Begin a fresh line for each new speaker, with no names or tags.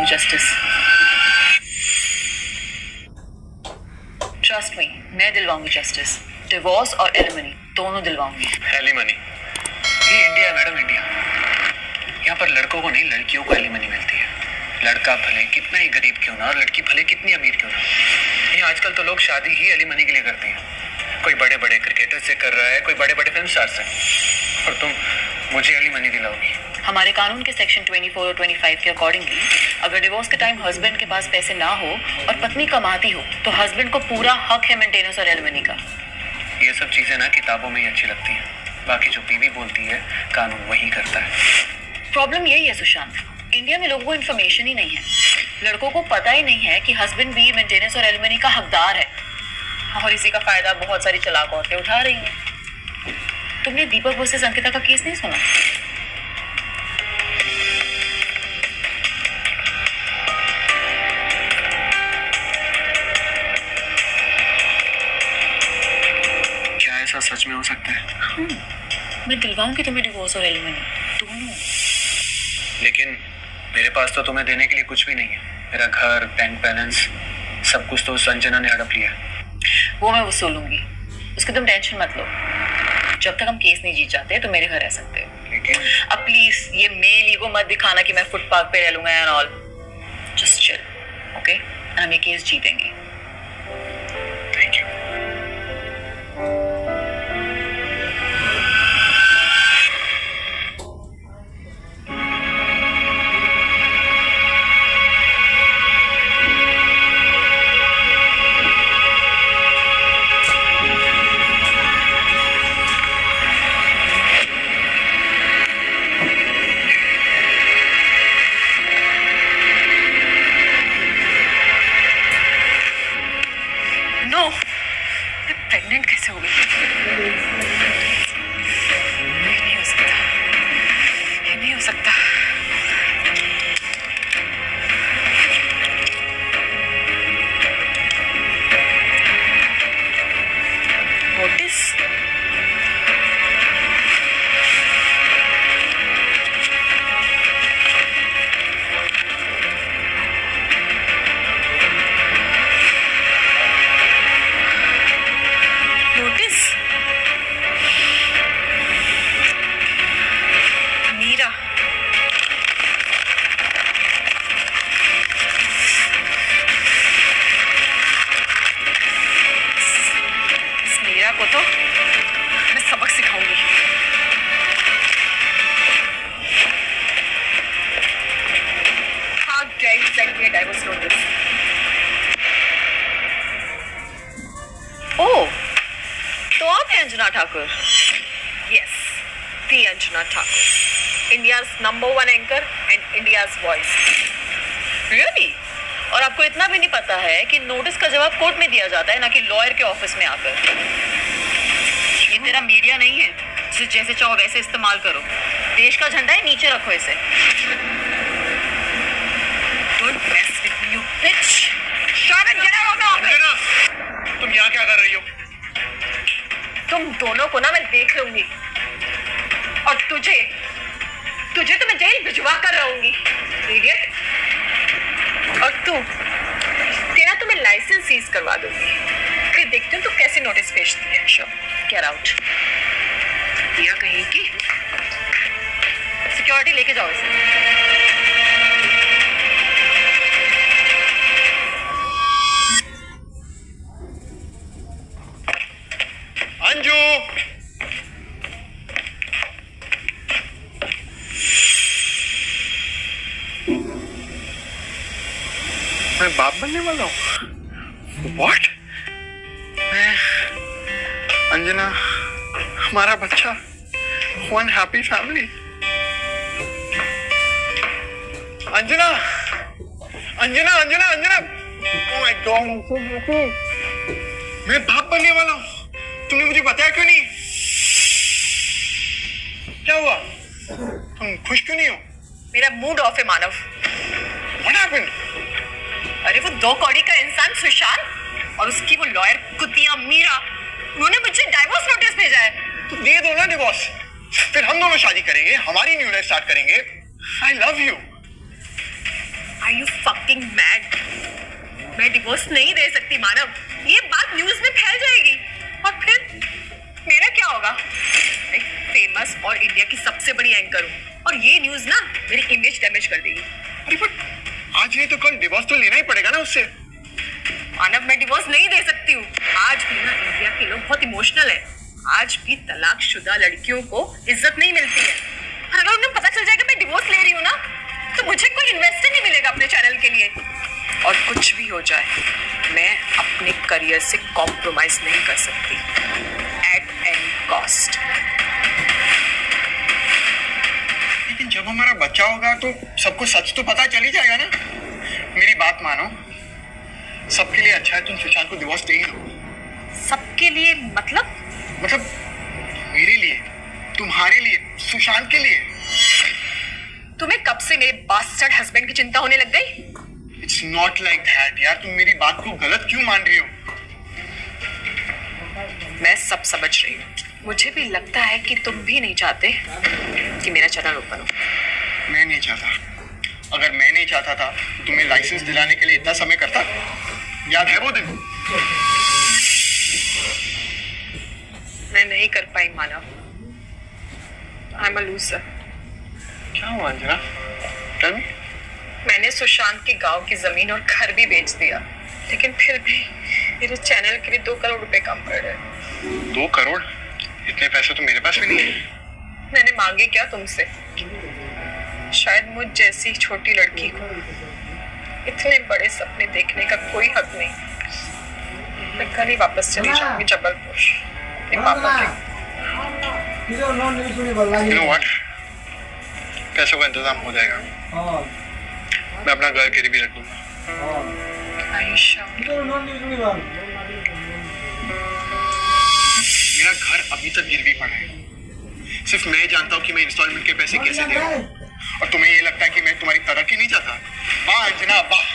दिलवाऊंगी justice. Trust me, मैं दिलवाऊंगी justice. Divorce और alimony दोनों दिलवाऊंगी।
एलिमनी? ये इंडिया है मैडम, इंडिया। यहाँ पर लड़कों को नहीं, लड़कियों को एलिमनी मिलती है। लड़का भले कितना ही गरीब क्यों ना और लड़की भले कितनी अमीर क्यों ना, ये आजकल तो लोग शादी ही एलिमनी के लिए करते हैं। कोई बड़े बड़े क्रिकेटर से कर रहा है, कोई बड़े बड़े फिल्म स्टार से, और तुम मुझे एलिमनी दिलाओगी?
हमारे कानून के सेक्शन 24 और 25 के अकॉर्डिंगली अगर डिवोर्स के टाइम हस्बैंड के पास पैसे ना हो और पत्नी कमाती हो तो हस्बैंड को पूरा हक है मेंटेनेंस और एलिमनी का।
ये सब चीजें ना किताबों में ही अच्छी लगती हैं, बाकी जो बीवी बोलती है कानून वही करता है।
प्रॉब्लम यही है सुशांत, इंडिया में लोगों को इन्फॉर्मेशन ही नहीं है। लड़कों को पता ही नहीं है कि हस्बैंड भी मेंटेनेंस और एलिमनी का हकदार है, और इसी का फायदा बहुत सारी चालाक औरतें उठा रही हैं। तुमने दीपक वर्सेस अंकिता का केस नहीं सुना?
क्या ऐसा सच में हो सकता है?
मैं दिलवाऊंगी तुम्हें डिवोर्स और एलिमनी दोनों।
लेकिन मेरे पास तो तुम्हें देने के लिए कुछ भी नहीं है। मेरा घर, बैंक बैलेंस, सब कुछ तो संजना ने हड़प लिया।
वो मैं वसूलूंगी, उसकी तुम टेंशन मत लो। जब तक हम केस नहीं जीत जाते तो मेरे घर रह सकते हो।
लेकिन
अब प्लीज ये मेल ईगो मत दिखाना कि मैं फुटपाथ पे रह लूंगा and all. Just chill, okay? हम ये केस जीतेंगे।
Thank you.
प्रेग्नेंट कैसे हो गई? नहीं हो सकता, ये नहीं हो सकता। नोटिस? मीरा, इस मीरा को तो मैं सबक सिखाऊंगी। How dare you send me a divorce notice? ओह, तो आप हैं Anjana Thakur? Yes, the Anjana Thakur, India's #1 anchor and India's voice. Really? और आपको इतना भी नहीं पता है कि नोटिस का जवाब कोर्ट में दिया जाता है, ना कि लॉयर के ऑफिस में आकर। ये तेरा मीडिया नहीं है जिसे जैसे चाहो वैसे इस्तेमाल करो। देश का झंडा है, नीचे रखो इसे। Don't mess with me, you bitch. Shut up, get out of my office.
तुम यहाँ क्या कर रही हो?
तुम दोनों को ना मैं देख लूंगी, और तुझे तो मैं जेल भिजवा कर रहूंगी, इडियट। और तेरा तो मैं लाइसेंस सीज करवा दूंगी। फिर देखती हूँ तू कैसे नोटिस भेजती है। Sure, get out. दिया कहीं की सिक्योरिटी लेके जाओ इसे।
अंजू, मैं बाप बनने वाला हूँ। What? मैं, अंजना, हमारा बच्चा, one happy family। Anjana, Anjana, Anjana, Anjana, oh my God, I'm so happy। मैं बाप बनने वाला हूँ। तुमने मुझे बताया क्यों नहीं? क्या हुआ? तुम खुश क्यों नहीं हो?
मेरा मूड ऑफ है मानव।
What happened?
अरे वो 2 कौड़ी का इंसान सुशांत और उसकी वो लॉयर कुतिया मीरा, उन्होंने मुझे डाइवोर्स नोटिस भेजा है।
तो दे दो ना डिवोर्स, फिर हम दोनों शादी करेंगे, हमारी न्यू लाइफ स्टार्ट करेंगे। I love you।
I you fucking mad? मैं डिवोर्स नहीं दे सकती मानव, ये बात न्यूज में फैल जाएगी और फिर मेरा क्या होगा? एक फेमस और इंडिया की सबसे बड़ी एंकर हूँ और ये न्यूज ना मेरी इमेज डैमेज कर देगी।
अरे बट आज नहीं तो कल डिवोर्स तो लेना ही पड़ेगा ना उससे।
मानव, मैं डिवोर्स नहीं दे सकती हूँ। आज भी ना इंडिया के लोग बहुत इमोशनल है। आज भी तलाकशुदा लड़कियों को इज्जत नहीं मिलती है और अगर उन्हें पता चल जाएगा मैं डिवोर्स ले रही हूँ ना तो मुझे कोई इन्वेस्टर नहीं मिलेगा अपने चैनल के लिए। और कुछ भी हो जाए मैं अपने करियर से कॉम्प्रोमाइज नहीं कर सकती एट एनी कॉस्ट।
लेकिन जब हमारा बच्चा होगा तो सबको सच तो पता चल ही जाएगा ना। मेरी बात मानो, सबके लिए अच्छा है तुम सुशांत को डिवोर्स दे ही दो।
सबके लिए मतलब
मेरे लिए, तुम्हारे लिए, सुशांत के लिए।
तुम्हें कब से मेरे बास्टर्ड हस्बैंड की चिंता होने लग गई?
इट्स नॉट लाइक दैट यार, तुम मेरी बात को गलत क्यों मान रही हो?
मैं सब समझ रही हूँ। मुझे भी लगता है कि तुम भी नहीं चाहते कि मेरा चैनल ओपन हो।
मैं नहीं चाहता। अगर मैं नहीं चाहता था तो तुम्हें लाइसेंस दिलाने के लिए इतना समय करता? याद है वो दिन?
मैं नहीं कर पाई मानव। I am a loser.
क्या हुआ अंजना? Tell me.
मैंने सुशांत के गांव की जमीन और घर भी बेच दिया, लेकिन फिर भी मेरे चैनल के लिए 2 करोड़ रुपए कम पड़ रहे।
2 करोड़? इतने पैसे तो मेरे पास भी नहीं है।
मैंने मांगे क्या तुमसे? शायद मुझ जैसी छोटी लड़की को इतने बड़े सपने देखने का कोई हक नहीं। मैं कल ही वापस चली जाऊंगी जबलपुर अपने पापा के।
You know what? पैसों का इंतजाम हो जाएगा। मैं अपना घर गिरवी रख दूंगा।
आयशा,
मेरा घर अभी तक गिरवी पड़ा है। सिर्फ मैं जानता हूँ कि मैं इंस्टॉलमेंट के पैसे कैसे दूँ। और तुम्हें ये लगता है कि मैं तुम्हारी तरक्की नहीं चाहता? वाह अंजना वाह।